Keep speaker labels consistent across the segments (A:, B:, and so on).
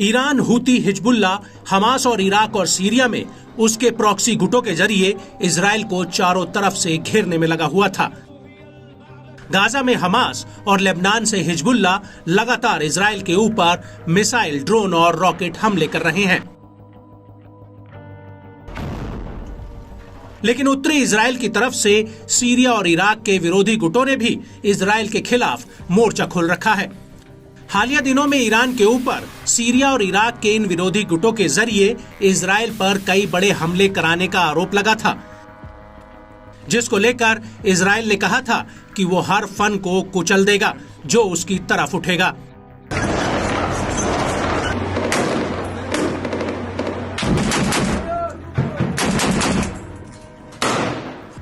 A: Iran, Houthi, Hezbollah, Hamas और Iraq और Syria में उसके प्रॉक्सी गुटों के जरिए इजराइल को चारों तरफ से घेरने में लगा हुआ था। गाजा में हमास और लेबनान से हिजबुल्लाह लगातार इजराइल के ऊपर मिसाइल, ड्रोन और रॉकेट हमले कर रहे हैं। लेकिन उत्तरी इजराइल की तरफ से सीरिया और इराक के विरोधी गुटों ने भी इजराइल के खिलाफ मोर्चा खोल रखा है। हालिया दिनों में ईरान के ऊपर सीरिया और इराक के इन विरोधी गुटों के जरिए इजराइल पर कई बड़े हमले कराने का आरोप लगा था, जिसको लेकर इजराइल ने कहा था कि वो हर फन को कुचल देगा जो उसकी तरफ उठेगा।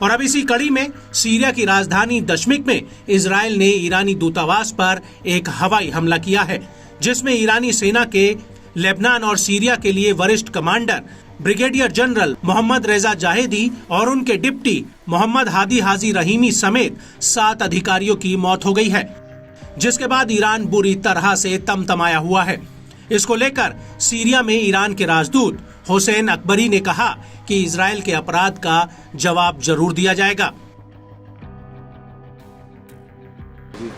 A: और अब इसी कड़ी में सीरिया की राजधानी दमिश्क में इजराइल ने ईरानी दूतावास पर एक हवाई हमला किया है, जिसमें ईरानी सेना के लेबनान और सीरिया के लिए वरिष्ठ कमांडर ब्रिगेडियर जनरल मोहम्मद रेजा जाहेदी और उनके डिप्टी मोहम्मद हादी हाजी रहीमी समेत 7 अधिकारियों की मौत हो गई है, जिसके बाद ईरान बुरी तरह से तमतमाया हुआ है। इसको लेकर सीरिया में ईरान के राजदूत हुसैन अकबरी ने कहा कि इजराइल के अपराध का जवाब जरूर दिया जाएगा।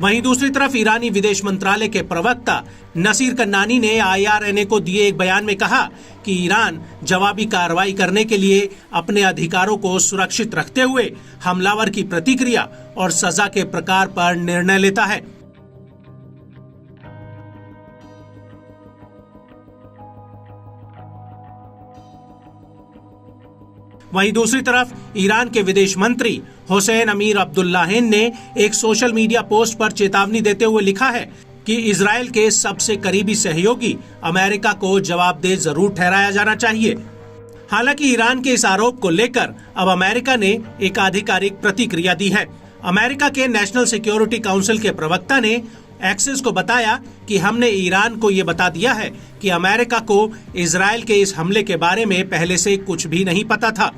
A: वहीं दूसरी तरफ ईरानी विदेश मंत्रालय के प्रवक्ता नसीर कन्नानी ने IRNA को दिए एक बयान में कहा कि ईरान जवाबी कार्रवाई करने के लिए अपने अधिकारों को सुरक्षित रखते हुए हमलावर की प्रतिक्रिया और सजा के प्रकार पर निर्णय लेता है। वहीं दूसरी तरफ ईरान के विदेश मंत्री हुसैन अमीर अब्दुल्लाहिन ने एक सोशल मीडिया पोस्ट पर चेतावनी देते हुए लिखा है कि इजराइल के सबसे करीबी सहयोगी अमेरिका को जवाबदेह जरूर ठहराया जाना चाहिए। हालांकि ईरान के इस आरोप को लेकर अब अमेरिका ने एक आधिकारिक प्रतिक्रिया दी है। अमेरिका के नेशनल सिक्योरिटी काउंसिल के प्रवक्ता ने एक्सिस को बताया कि हमने ईरान को ये बता दिया है कि अमेरिका को इजराइल के इस हमले के बारे में पहले से कुछ भी नहीं पता था।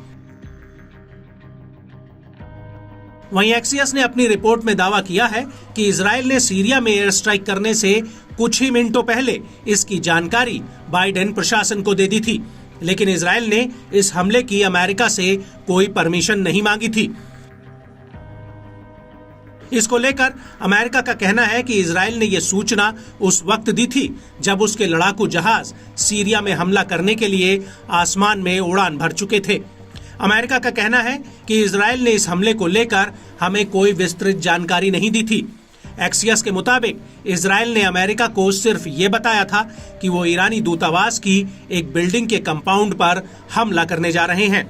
A: वहीं एक्सियस ने अपनी रिपोर्ट में दावा किया है कि इजराइल ने सीरिया में एयर स्ट्राइक करने से कुछ ही मिनटों पहले इसकी जानकारी बाइडेन प्रशासन को दे दी थी, लेकिन इजराइल ने इस हमले की अमेरिका से कोई परमिशन नहीं मांगी थी। इसको लेकर अमेरिका का कहना है कि इजराइल ने यह सूचना उस वक्त दी थी जब उसके लड़ाकू जहाज सीरिया में हमला करने के लिए आसमान में उड़ान भर चुके थे। अमेरिका का कहना है कि इजराइल ने इस हमले को लेकर हमें कोई विस्तृत जानकारी नहीं दी थी। एक्सियस के मुताबिक इजराइल ने अमेरिका को सिर्फ ये बताया था कि वो ईरानी दूतावास की एक बिल्डिंग के कंपाउंड पर हमला करने जा रहे हैं।